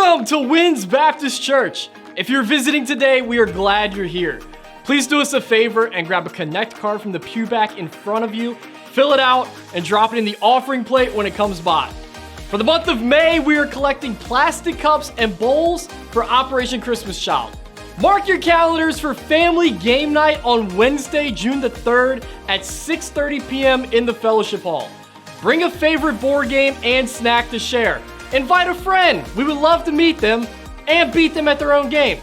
Welcome to Winds Baptist Church. If you're visiting today, we are glad you're here. Please do us a favor and grab a Connect card from the pew back in front of you, fill it out, and drop it in the offering plate when it comes by. For the month of May, we are collecting plastic cups and bowls for Operation Christmas Child. Mark your calendars for family game night on Wednesday, June the 3rd at 6:30 p.m. in the Fellowship Hall. Bring a favorite board game and snack to share. Invite a friend. We would love to meet them and beat them at their own game.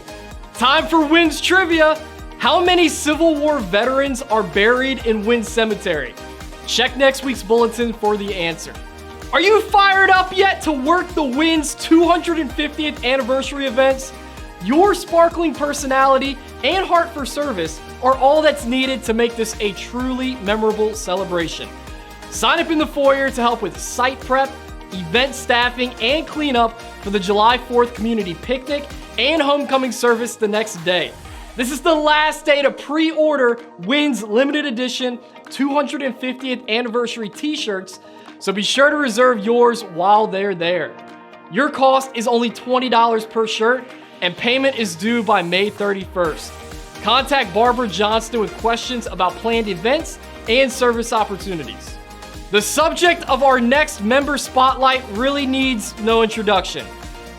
Time for Winds Trivia. How many Civil War veterans are buried in Winds Cemetery? Check next week's bulletin for the answer. Are you fired up yet to work the Winds 250th anniversary events? Your sparkling personality and heart for service are all that's needed to make this a truly memorable celebration. Sign up in the foyer to help with site prep, event staffing, and cleanup for the July 4th community picnic and homecoming service the next day. This is the last day to pre-order Winds limited edition 250th anniversary t-shirts, so be sure to reserve yours while they're there. Your cost is only $20 per shirt, and payment is due by May 31st. Contact Barbara Johnston with questions about planned events and service opportunities. The subject of our next member spotlight really needs no introduction.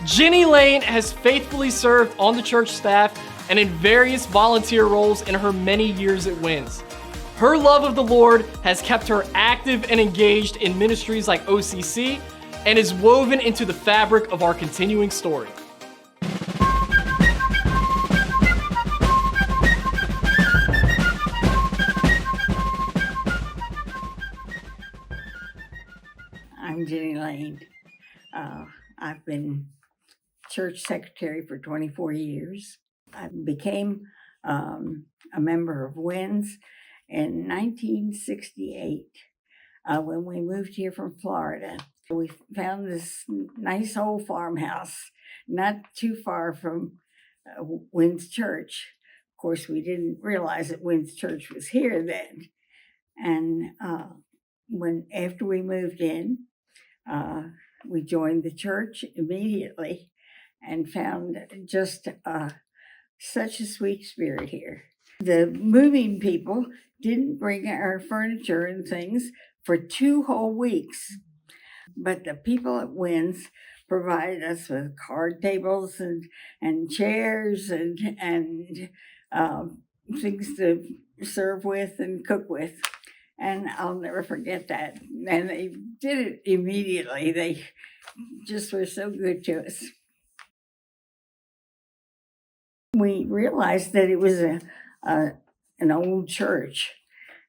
Jenny Lane has faithfully served on the church staff and in various volunteer roles in her many years at Winds. Her love of the Lord has kept her active and engaged in ministries like OCC and is woven into the fabric of our continuing story. I'm Jenny Lane. I've been church secretary for 24 years. I became a member of Winds in 1968 when we moved here from Florida. We found this nice old farmhouse not too far from Winds Church. Of course, we didn't realize that Winds Church was here then. And after we moved in, we joined the church immediately and found just such a sweet spirit here. The moving people didn't bring our furniture and things for 2 whole weeks, but the people at Winds provided us with card tables and chairs and things to serve with and cook with. And I'll never forget that. And they did it immediately. They just were so good to us. We realized that it was an old church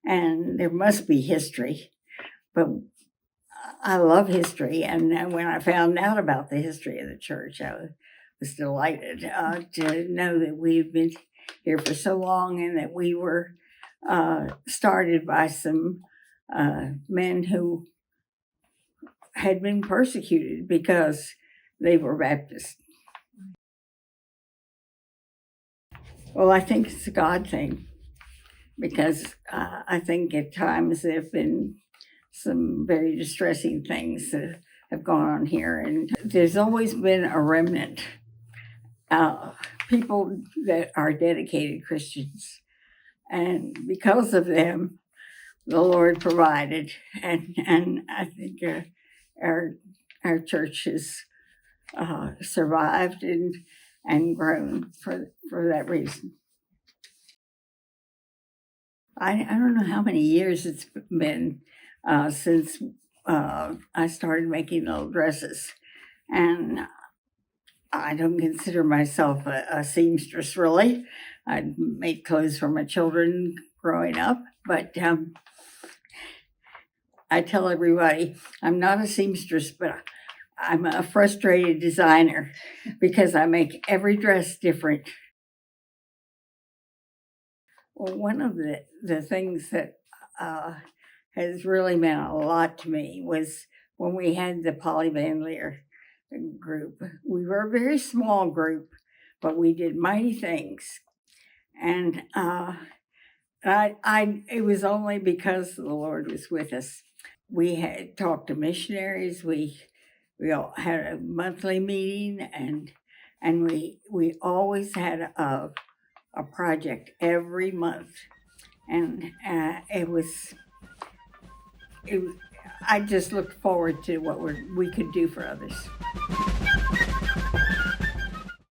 and there must be history. But I love history. And when I found out about the history of the church, I was delighted to know that we've been here for so long and that we were started by some men who had been persecuted because they were Baptist. Well, I think it's a God thing because I think at times there have been some very distressing things that have gone on here, and there's always been a remnant, people that are dedicated Christians. And because of them, the Lord provided, and I think our church has survived and grown for that reason. I don't know how many years it's been since I started making little dresses, and I don't consider myself a seamstress really. I made clothes for my children growing up, but I tell everybody I'm not a seamstress, but I'm a frustrated designer because I make every dress different. Well, one of the things that has really meant a lot to me was when we had the Polly Van Leer group. We were a very small group, but we did mighty things. And it was only because the Lord was with us. We had talked to missionaries. We We all had a monthly meeting, and we always had a project every month, and it, I just looked forward to what we could do for others.